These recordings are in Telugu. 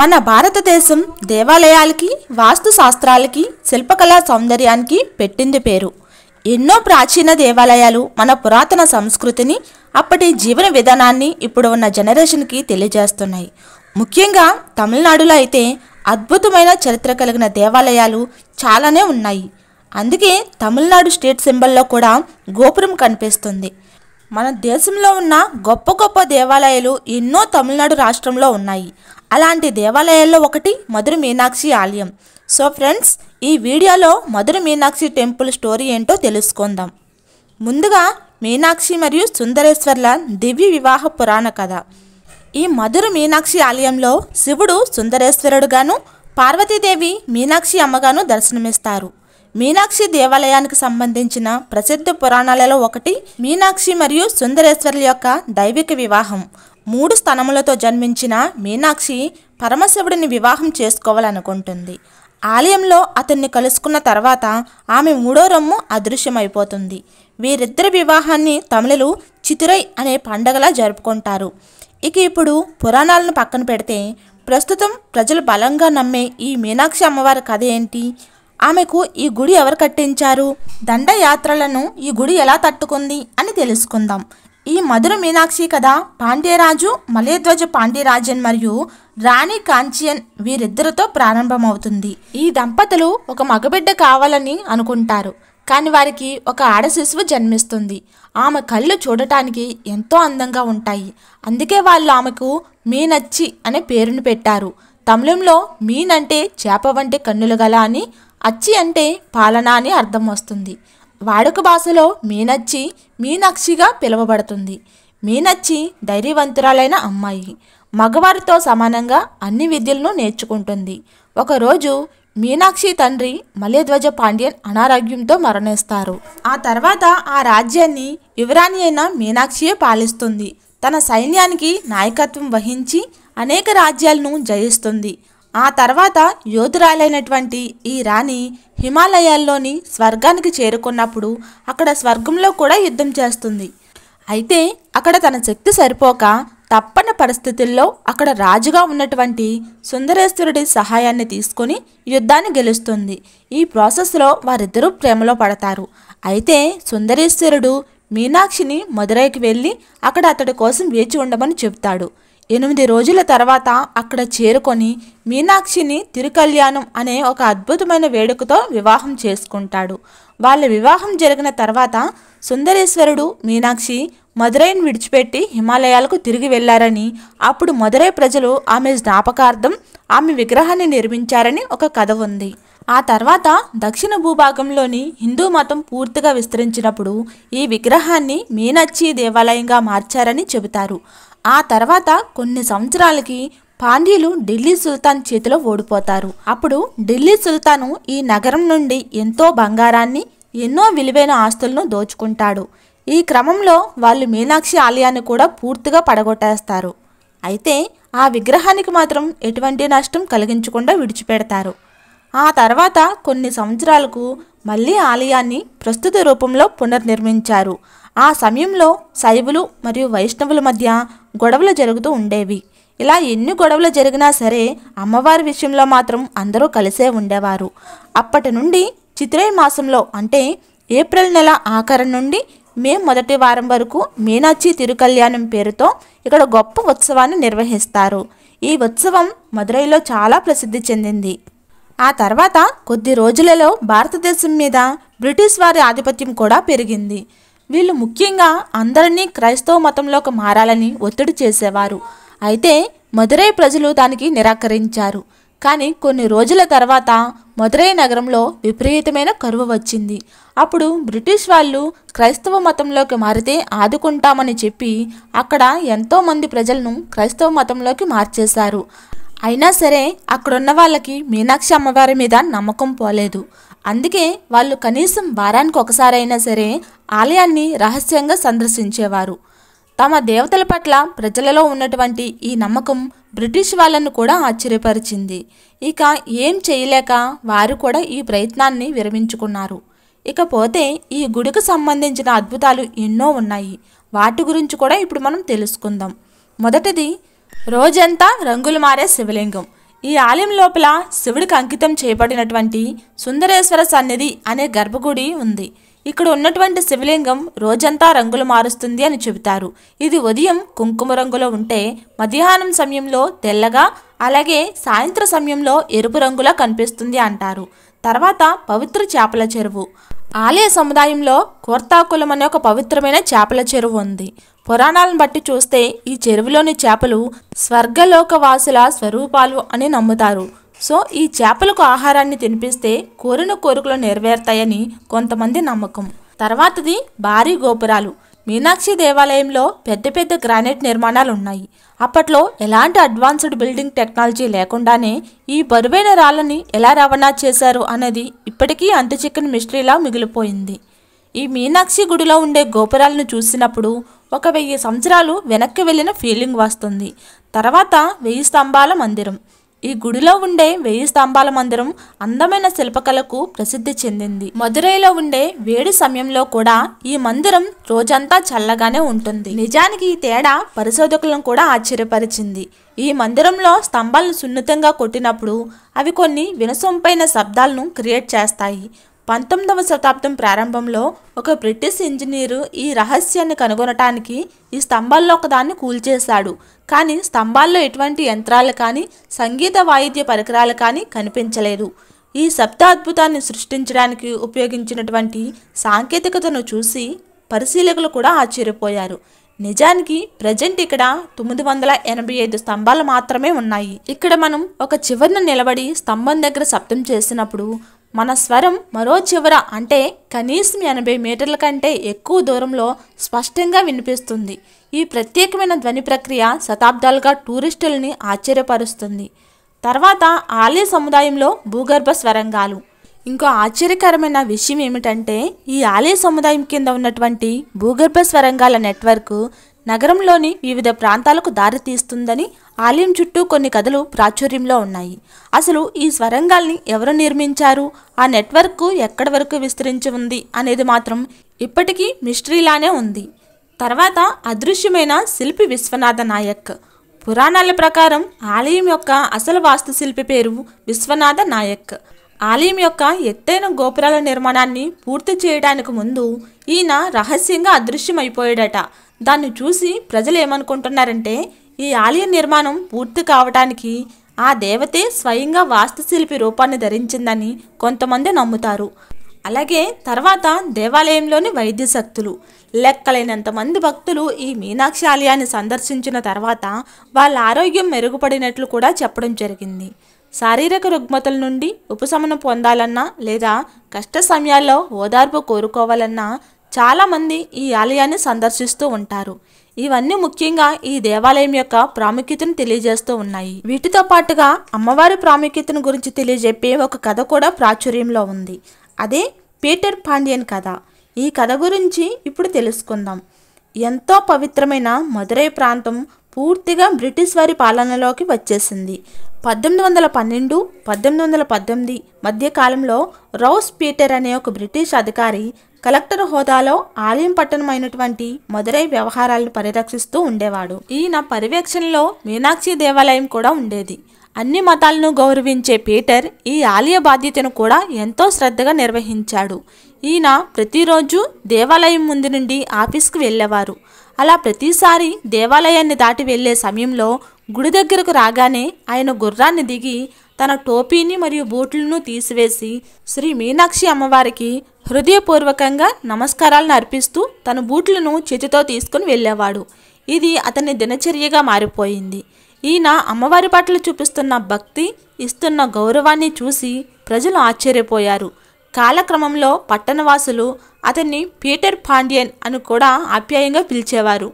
మన భారతదేశం దేవాలయాలకి, వాస్తు శాస్త్రాలకి, శిల్పకళా సౌందర్యానికి పెట్టింది పేరు. ఎన్నో ప్రాచీన దేవాలయాలు మన పురాతన సంస్కృతిని, అప్పటి జీవన విధానాన్ని ఇప్పుడు ఉన్న జనరేషన్కి తెలియజేస్తున్నాయి. ముఖ్యంగా తమిళనాడులో అయితే అద్భుతమైన చరిత్ర కలిగిన దేవాలయాలు చాలానే ఉన్నాయి. అందుకే తమిళనాడు స్టేట్ సింబల్లో కూడా గోపురం కనిపిస్తుంది. మన దేశంలో ఉన్న గొప్ప గొప్ప దేవాలయాలు ఎన్నో తమిళనాడు రాష్ట్రంలో ఉన్నాయి. అలాంటి దేవాలయాల్లో ఒకటి మధుర మీనాక్షి ఆలయం. సో ఫ్రెండ్స్, ఈ వీడియోలో మధుర మీనాక్షి టెంపుల్ స్టోరీ ఏంటో తెలుసుకుందాం. ముందుగా మీనాక్షి మరియు సుందరేశ్వర్ల దివ్య వివాహ పురాణ కథ. ఈ మధుర మీనాక్షి ఆలయంలో శివుడు సుందరేశ్వరుడుగాను, పార్వతీదేవి మీనాక్షి అమ్మగాను దర్శనమిస్తారు. మీనాక్షి దేవాలయానికి సంబంధించిన ప్రసిద్ధ పురాణాలలో ఒకటి మీనాక్షి మరియు సుందరేశ్వర్ల యొక్క దైవిక వివాహం. 3 స్తనములతో జన్మించిన మీనాక్షి పరమశివుడిని వివాహం చేసుకోవాలనుకుంటుంది. ఆలయంలో అతన్ని కలుసుకున్న తర్వాత ఆమె 3వ రొమ్ము అదృశ్యమైపోతుంది. వీరిద్దరి వివాహాన్ని తమిళులు చితిరై అనే పండగలా జరుపుకుంటారు. ఇప్పుడు పురాణాలను పక్కన పెడితే ప్రస్తుతం ప్రజలు బలంగా నమ్మే ఈ మీనాక్షి అమ్మవారి కథ ఏంటి? ఆమెకు ఈ గుడి ఎవరు కట్టించారు? దండయాత్రలను ఈ గుడి ఎలా తట్టుకుంది అని తెలుసుకుందాం. ఈ మధుర మీనాక్షి కథ పాండ్యరాజు మలయధ్వజ పాండ్యరాజన్ మరియు రాణి కాంచియన్ వీరిద్దరితో ప్రారంభమవుతుంది. ఈ దంపతులు ఒక మగబిడ్డ కావాలని అనుకుంటారు. కానీ వారికి ఒక ఆడ శిశువు జన్మిస్తుంది. ఆమె కళ్ళు చూడటానికి ఎంతో అందంగా ఉంటాయి. అందుకే వాళ్ళు ఆమెకు మీనచ్చి అనే పేరును పెట్టారు. తమిళంలో మీన్ అంటే చేప వంటి కన్నులు గల అని, అచ్చి అంటే పాలన అని అర్థం వస్తుంది. వాడుక భాషలో మీనచ్చి మీనాక్షిగా పిలువబడుతుంది. మీనచ్చి ధైర్యవంతురాలైన అమ్మాయి. మగవారితో సమానంగా అన్ని విద్యలను నేర్చుకుంటుంది. ఒకరోజు మీనాక్షి తండ్రి మలయధ్వజ పాండ్యన్ అనారోగ్యంతో మరణిస్తారు. ఆ తర్వాత ఆ రాజ్యాన్ని యువరాణి అయిన మీనాక్షియే పాలిస్తుంది. తన సైన్యానికి నాయకత్వం వహించి అనేక రాజ్యాలను జయిస్తుంది. ఆ తర్వాత యోధురాలైనటువంటి ఈ రాణి హిమాలయాల్లోని స్వర్గానికి చేరుకున్నప్పుడు అక్కడ స్వర్గంలో కూడా యుద్ధం చేస్తుంది. అయితే అక్కడ తన శక్తి సరిపోక తప్పని పరిస్థితుల్లో అక్కడ రాజుగా ఉన్నటువంటి సుందరేశ్వరుడి సహాయాన్ని తీసుకొని యుద్ధాన్ని గెలుస్తుంది. ఈ ప్రాసెస్లో వారిద్దరూ ప్రేమలో పడతారు. అయితే సుందరేశ్వరుడు మీనాక్షిని మదురైకి వెళ్ళి అక్కడ అతడి కోసం వేచి ఉండమని చెబుతాడు. 8 రోజుల తర్వాత అక్కడ చేరుకొని మీనాక్షిని తిరుకల్యాణం అనే ఒక అద్భుతమైన వేడుకతో వివాహం చేసుకుంటాడు. వాళ్ళ వివాహం జరిగిన తర్వాత సుందరేశ్వరుడు మీనాక్షి మదురైని విడిచిపెట్టి హిమాలయాలకు తిరిగి వెళ్లారని, అప్పుడు మదురై ప్రజలు ఆమె జ్ఞాపకార్థం ఆమె విగ్రహాన్ని నిర్మించారని ఒక కథ ఉంది. ఆ తర్వాత దక్షిణ భూభాగంలోని హిందూ మతం పూర్తిగా విస్తరించినప్పుడు ఈ విగ్రహాన్ని మీనాక్షి దేవాలయంగా మార్చారని చెబుతారు. ఆ తర్వాత కొన్ని సంవత్సరాలకి పాండ్యులు ఢిల్లీ సుల్తాన్ చేతిలో ఓడిపోతారు. అప్పుడు ఢిల్లీ సుల్తాను ఈ నగరం నుండి ఎంతో బంగారాన్ని, ఎన్నో విలువైన ఆస్తులను దోచుకుంటాడు. ఈ క్రమంలో వాళ్ళు మీనాక్షి ఆలయాన్ని కూడా పూర్తిగా పడగొట్టేస్తారు. అయితే ఆ విగ్రహానికి మాత్రం ఎటువంటి నష్టం కలిగించకుండా విడిచిపెడతారు. ఆ తర్వాత కొన్ని సంవత్సరాలకు మళ్ళీ ఆలయాన్ని ప్రస్తుత రూపంలో పునర్నిర్మించారు. ఆ సమయంలో శైవులు మరియు వైష్ణవుల మధ్య గొడవలు జరుగుతూ ఉండేవి. ఇలా ఎన్ని గొడవలు జరిగినా సరే అమ్మవారి విషయంలో మాత్రం అందరూ కలిసే ఉండేవారు. అప్పటి నుండి చిత్రై మాసంలో అంటే ఏప్రిల్ నెల ఆఖరి నుండి మే మొదటి వారం వరకు మీనాక్షి తిరుకల్యాణం పేరుతో ఇక్కడ గొప్ప ఉత్సవాన్ని నిర్వహిస్తారు. ఈ ఉత్సవం మదురైలో చాలా ప్రసిద్ధి చెందింది. ఆ తర్వాత కొద్ది రోజులలో భారతదేశం మీద బ్రిటిష్ వారి ఆధిపత్యం కూడా పెరిగింది. వీళ్ళు ముఖ్యంగా అందరినీ క్రైస్తవ మతంలోకి మారాలని ఒత్తిడి చేసేవారు. అయితే మదురై ప్రజలు దానికి నిరాకరించారు. కానీ కొన్ని రోజుల తర్వాత మదురై నగరంలో విపరీతమైన కరువు వచ్చింది. అప్పుడు బ్రిటిష్ వాళ్ళు క్రైస్తవ మతంలోకి మారితే ఆదుకుంటామని చెప్పి అక్కడ ఎంతోమంది ప్రజలను క్రైస్తవ మతంలోకి మార్చేశారు. అయినా సరే అక్కడున్న వాళ్ళకి మీనాక్షి అమ్మవారి మీద నమ్మకం పోలేదు. అందుకే వాళ్ళు కనీసం వారానికి ఒకసారైనా సరే ఆలయాన్ని రహస్యంగా సందర్శించేవారు. తమ దేవతల పట్ల ప్రజలలో ఉన్నటువంటి ఈ నమ్మకం బ్రిటిష్ వాళ్ళను కూడా ఆశ్చర్యపరిచింది. ఇక ఏం చేయలేక వారు కూడా ఈ ప్రయత్నాన్ని విరమించుకున్నారు. ఇకపోతే ఈ గుడికి సంబంధించిన అద్భుతాలు ఎన్నో ఉన్నాయి. వాటి గురించి కూడా ఇప్పుడు మనం తెలుసుకుందాం. మొదటిది రోజంతా రంగులు మారే శివలింగం. ఈ ఆలయం లోపల శివుడికి అంకితం చేయబడినటువంటి సుందరేశ్వర సన్నిధి అనే గర్భగుడి ఉంది. ఇక్కడ ఉన్నటువంటి శివలింగం రోజంతా రంగులు మారుస్తుంది అని చెబుతారు. ఇది ఉదయం కుంకుమ రంగులో ఉంటే మధ్యాహ్నం సమయంలో తెల్లగా, అలాగే సాయంత్రం సమయంలో ఎరుపు రంగులా కనిపిస్తుంది అంటారు. తర్వాత పవిత్ర చేపల చెరువు. ఆలయ సముదాయంలో కోర్తాకులం అనే ఒక పవిత్రమైన చేపల చెరువు ఉంది. పురాణాలను బట్టి చూస్తే ఈ చెరువులోని చేపలు స్వర్గలోక వాసుల స్వరూపాలు అని నమ్ముతారు. సో ఈ చేపలకు ఆహారాన్ని తినిపిస్తే కోరిన కోరికలు నెరవేరుతాయని కొంతమంది నమ్మకం. తర్వాతది భారీ గోపురాలు. మీనాక్షి దేవాలయంలో పెద్ద పెద్ద గ్రానైట్ నిర్మాణాలు ఉన్నాయి. అప్పట్లో ఎలాంటి అడ్వాన్స్డ్ బిల్డింగ్ టెక్నాలజీ లేకుండానే ఈ బరువైన రాళ్ళని ఎలా రవాణా చేశారు అనేది ఇప్పటికీ అంతుచిక్కని మిస్టరీలా మిగిలిపోయింది. ఈ మీనాక్షి గుడిలో ఉండే గోపురాలను చూసినప్పుడు 1000 సంవత్సరాలు వెనక్కి వెళ్ళిన ఫీలింగ్ వస్తుంది. తర్వాత 1000 స్తంభాల మందిరం. ఈ గుడిలో ఉండే 1000 స్తంభాల మందిరం అందమైన శిల్పకళకు ప్రసిద్ధి చెందింది. మదురైలో ఉండే వేడి సమయంలో కూడా ఈ మందిరం రోజంతా చల్లగానే ఉంటుంది. నిజానికి ఈ తేడా పరిశోధకులను కూడా ఆశ్చర్యపరిచింది. ఈ మందిరంలో స్తంభాలను సున్నితంగా కొట్టినప్పుడు అవి కొన్ని వినసొంపైన శబ్దాలను క్రియేట్ చేస్తాయి. 19వ శతాబ్దం ప్రారంభంలో ఒక బ్రిటిష్ ఇంజనీరు ఈ రహస్యాన్ని కనుగొనటానికి ఈ స్తంభాల్లో ఒకదాన్ని కూల్చేశాడు. కానీ స్తంభాల్లో ఎటువంటి యంత్రాలు కానీ సంగీత వాయిద్య పరికరాలు కానీ కనిపించలేదు. ఈ శబ్దాద్భుతాన్ని సృష్టించడానికి ఉపయోగించినటువంటి సాంకేతికతను చూసి పరిశీలకులు కూడా ఆశ్చర్యపోయారు. నిజానికి ప్రజెంట్ ఇక్కడ 985 స్తంభాలు మాత్రమే ఉన్నాయి. ఇక్కడ మనం ఒక చివరన నిలబడి స్తంభం దగ్గర శబ్దం చేసినప్పుడు మన స్వరం మరో చివర అంటే కనీసం 80 మీటర్ల కంటే ఎక్కువ దూరంలో స్పష్టంగా వినిపిస్తుంది. ఈ ప్రత్యేకమైన ధ్వని ప్రక్రియ శతాబ్దాలుగా టూరిస్టులని ఆశ్చర్యపరుస్తుంది. తర్వాత ఆలయ సముదాయంలో భూగర్భ స్వరంగాలు. ఇంకో ఆశ్చర్యకరమైన విషయం ఏమిటంటే ఈ ఆలయ సముదాయం కింద ఉన్నటువంటి భూగర్భ స్వరంగాల నెట్వర్క్ నగరంలోని వివిధ ప్రాంతాలకు దారి తీస్తుందని ఆలయం చుట్టూ కొన్ని కథలు ప్రాచుర్యంలో ఉన్నాయి. అసలు ఈ స్వరంగాల్ని ఎవరు నిర్మించారు, ఆ నెట్వర్క్ ఎక్కడి వరకు విస్తరించి ఉంది అనేది మాత్రం ఇప్పటికీ మిస్టరీలానే ఉంది. తర్వాత అదృశ్యమైన శిల్పి విశ్వనాథ నాయక్. పురాణాల ప్రకారం ఆలయం యొక్క అసలు వాస్తుశిల్పి పేరు విశ్వనాథ నాయక్. ఆలయం యొక్క ఎత్తైన గోపురాల నిర్మాణాన్ని పూర్తి చేయడానికి ముందు ఈయన రహస్యంగా అదృశ్యమైపోయాడట. దాన్ని చూసి ప్రజలు ఏమనుకుంటున్నారంటే ఈ ఆలయ నిర్మాణం పూర్తి కావటానికి ఆ దేవతే స్వయంగా వాస్తుశిల్పి రూపాన్ని ధరించిందని కొంతమంది నమ్ముతారు. అలాగే తర్వాత దేవాలయంలోని వైద్య శక్తులు. లెక్కలైనంత మంది భక్తులు ఈ మీనాక్షి ఆలయాన్ని సందర్శించిన తర్వాత వాళ్ళ ఆరోగ్యం మెరుగుపడినట్లు కూడా చెప్పడం జరిగింది. శారీరక రుగ్మతల నుండి ఉపశమనం పొందాలన్నా లేదా కష్ట సమయాల్లో ఓదార్పు కోరుకోవాలన్నా చాలామంది ఈ ఆలయాన్ని సందర్శిస్తూ ఉంటారు. ఇవన్నీ ముఖ్యంగా ఈ దేవాలయం యొక్క ప్రాముఖ్యతను తెలియజేస్తూ ఉన్నాయి. వీటితో పాటుగా అమ్మవారి ప్రాముఖ్యతను గురించి తెలియజెప్పే ఒక కథ కూడా ప్రాచుర్యంలో ఉంది. అదే పీటర్ పాండియన్ కథ. ఈ కథ గురించి ఇప్పుడు తెలుసుకుందాం. ఎంతో పవిత్రమైన మదురై ప్రాంతం పూర్తిగా బ్రిటిష్ వారి పాలనలోకి వచ్చేసింది. 1812, 1818 మధ్య కాలంలో రౌస్ పీటర్ అనే ఒక బ్రిటిష్ అధికారి కలెక్టర్ హోదాలో ఆలయం పట్టణమైనటువంటి మదురై వ్యవహారాలను పరిరక్షిస్తూ ఉండేవాడు. ఈయన పర్యవేక్షణలో మీనాక్షి దేవాలయం కూడా ఉండేది. అన్ని మతాలను గౌరవించే పీటర్ ఈ ఆలయ బాధ్యతను కూడా ఎంతో శ్రద్ధగా నిర్వహించాడు. ఈయన ప్రతిరోజు దేవాలయం ముందు నుండి ఆఫీస్కి వెళ్ళేవారు. అలా ప్రతిసారి దేవాలయాన్ని దాటి వెళ్లే సమయంలో గుడి దగ్గరకు రాగానే ఆయన గుర్రాన్ని దిగి తన టోపీని మరియు బూట్లను తీసివేసి శ్రీ మీనాక్షి అమ్మవారికి హృదయపూర్వకంగా నమస్కారాలను అర్పిస్తూ తన బూట్లను చేతితో తీసుకుని వెళ్ళేవాడు. ఇది అతని దినచర్యగా మారిపోయింది. ఈయన అమ్మవారి పట్ల చూపిస్తున్న భక్తి, ఇస్తున్న గౌరవాన్ని చూసి ప్రజలు ఆశ్చర్యపోయారు. కాలక్రమంలో పట్టణవాసులు అతన్ని పీటర్ పాండియన్ అని కూడా ఆప్యాయంగా పిలిచేవారు.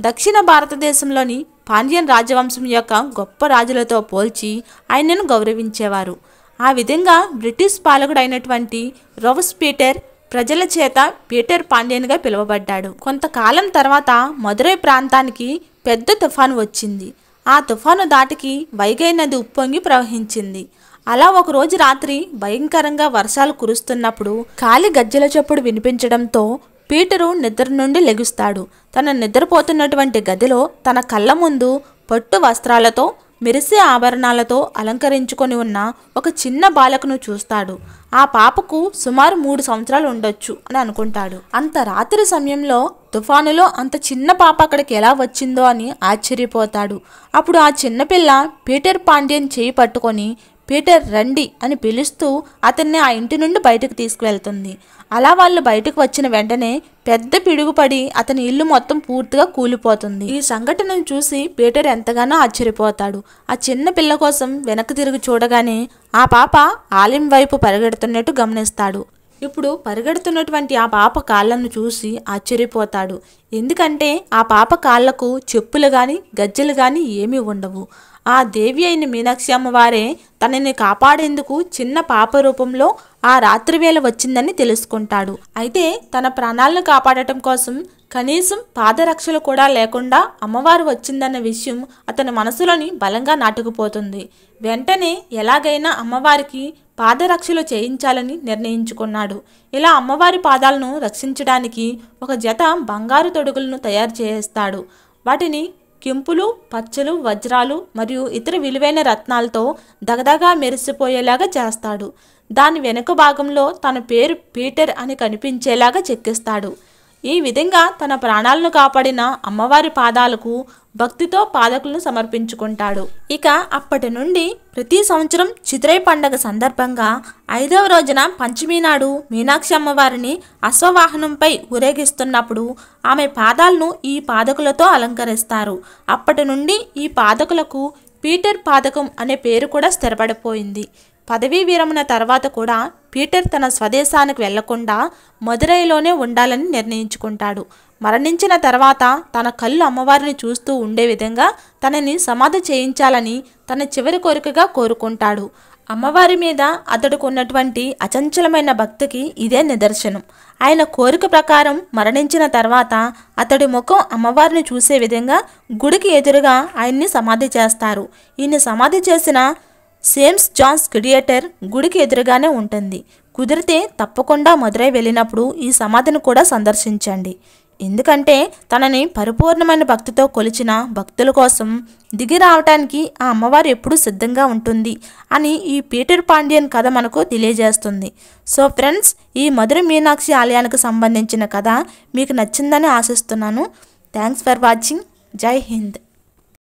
దక్షిణ భారతదేశంలోని పాండ్యన్ రాజవంశం యొక్క గొప్ప రాజులతో పోల్చి ఆయనను గౌరవించేవారు. ఆ విధంగా బ్రిటిష్ పాలకుడైనటువంటి రౌస్ పీటర్ ప్రజల చేత పీటర్ పాండియన్గా పిలువబడ్డాడు. కొంతకాలం తర్వాత మదురై ప్రాంతానికి పెద్ద తుఫాను వచ్చింది. ఆ తుఫాను దాటికి వైగై నది ఉప్పొంగి ప్రవహించింది. అలా ఒకరోజు రాత్రి భయంకరంగా వర్షాలు కురుస్తున్నప్పుడు కాలి గజ్జల చప్పుడు వినిపించడంతో పీటరు నిద్ర నుండి లెగుస్తాడు. తన నిద్రపోతున్నటువంటి గదిలో తన కళ్ళ ముందు పట్టు వస్త్రాలతో మెరిసే ఆభరణాలతో అలంకరించుకొని ఉన్న ఒక చిన్న బాలకును చూస్తాడు. ఆ పాపకు సుమారు 3 సంవత్సరాలు ఉండొచ్చు అని అనుకుంటాడు. అంత రాత్రి సమయంలో తుఫానులో అంత చిన్న పాప అక్కడికి ఎలా వచ్చిందో అని ఆశ్చర్యపోతాడు. అప్పుడు ఆ చిన్నపిల్ల పీటర్ పాండ్యన్ చేయి పట్టుకొని పీటర్ రండి అని పిలుస్తూ అతన్ని ఆ ఇంటి నుండి బయటకు తీసుకువెళ్తుంది. అలా వాళ్ళు బయటకు వచ్చిన వెంటనే పెద్ద పిడుగుపడి అతని ఇల్లు మొత్తం పూర్తిగా కూలిపోతుంది. ఈ సంఘటనను చూసి పీటర్ ఎంతగానో ఆశ్చర్యపోతాడు. ఆ చిన్న పిల్ల కోసం వెనక్కి తిరిగి చూడగానే ఆ పాప ఆలయం వైపు పరిగెడుతున్నట్టు గమనిస్తాడు. ఇప్పుడు పరిగెడుతున్నటువంటి ఆ పాప కాళ్ళను చూసి ఆశ్చర్యపోతాడు. ఎందుకంటే ఆ పాప కాళ్లకు చెప్పులు గాని గజ్జెలు గాని ఏమీ ఉండవు. ఆ దేవి అయిన మీనాక్షి అమ్మవారే తనని కాపాడేందుకు చిన్న పాప రూపంలో ఆ రాత్రివేళ వచ్చిందని తెలుసుకుంటాడు. అయితే తన ప్రాణాలను కాపాడటం కోసం కనీసం పాదరక్షలు కూడా లేకుండా అమ్మవారు వచ్చిందన్న విషయం అతని మనసులోని బలంగా నాటుకుపోతుంది. వెంటనే ఎలాగైనా అమ్మవారికి పాదరక్షలు చేయించాలని నిర్ణయించుకున్నాడు. ఇలా అమ్మవారి పాదాలను రక్షించడానికి ఒక జత బంగారు తొడుగులను తయారు చేస్తాడు. వాటిని కెంపులు, పచ్చలు, వజ్రాలు మరియు ఇతర విలువైన రత్నాలతో దగదగా మెరిసిపోయేలాగా చేస్తాడు. దాని వెనుక భాగంలో తన పేరు పీటర్ అని కనిపించేలాగా చెక్కిస్తాడు. ఈ విధంగా తన ప్రాణాలను కాపాడిన అమ్మవారి పాదాలకు భక్తితో పాదకులను సమర్పించుకుంటాడు. ఇక అప్పటి నుండి ప్రతి సంవత్సరం చిత్రై పండగ సందర్భంగా 5వ రోజున పంచమి నాడు మీనాక్షి అమ్మవారిని అశ్వవాహనంపై ఊరేగిస్తున్నప్పుడు ఆమె పాదాలను ఈ పాదకులతో అలంకరిస్తారు. అప్పటి నుండి ఈ పాదకులకు పీటర్ పాదకం అనే పేరు కూడా స్థిరపడిపోయింది. పదవీ విరమణ తర్వాత కూడా పీటర్ తన స్వదేశానికి వెళ్లకుండా మదురైలోనే ఉండాలని నిర్ణయించుకుంటాడు. మరణించిన తర్వాత తన కళ్ళు అమ్మవారిని చూస్తూ ఉండే విధంగా తనని సమాధి చేయించాలని తన చివరి కోరికగా కోరుకుంటాడు. అమ్మవారి మీద అతడుకు ఉన్నటువంటి అచంచలమైన భక్తికి ఇదే నిదర్శనం. ఆయన కోరిక ప్రకారం మరణించిన తర్వాత అతడి ముఖం అమ్మవారిని చూసే విధంగా గుడికి ఎదురుగా ఆయన్ని సమాధి చేస్తారు. ఈయన సమాధి చేసిన సేమ్స్ జాన్స్ థియేటర్ గుడికి ఎదురుగానే ఉంటుంది. కుదిరితే తప్పకుండా మదురై వెళ్ళినప్పుడు ఈ సమాధిని కూడా సందర్శించండి. ఎందుకంటే తనని పరిపూర్ణమైన భక్తితో కొలిచిన భక్తుల కోసం దిగి రావటానికి ఆ అమ్మవారు ఎప్పుడూ సిద్ధంగా ఉంటుంది అని ఈ పీటర్ పాండ్యన్ కథ మనకు తెలియజేస్తుంది. సో ఫ్రెండ్స్, ఈ మధుర మీనాక్షి ఆలయానికి సంబంధించిన కథ మీకు నచ్చిందని ఆశిస్తున్నాను. Thanks for watching. జై హింద్.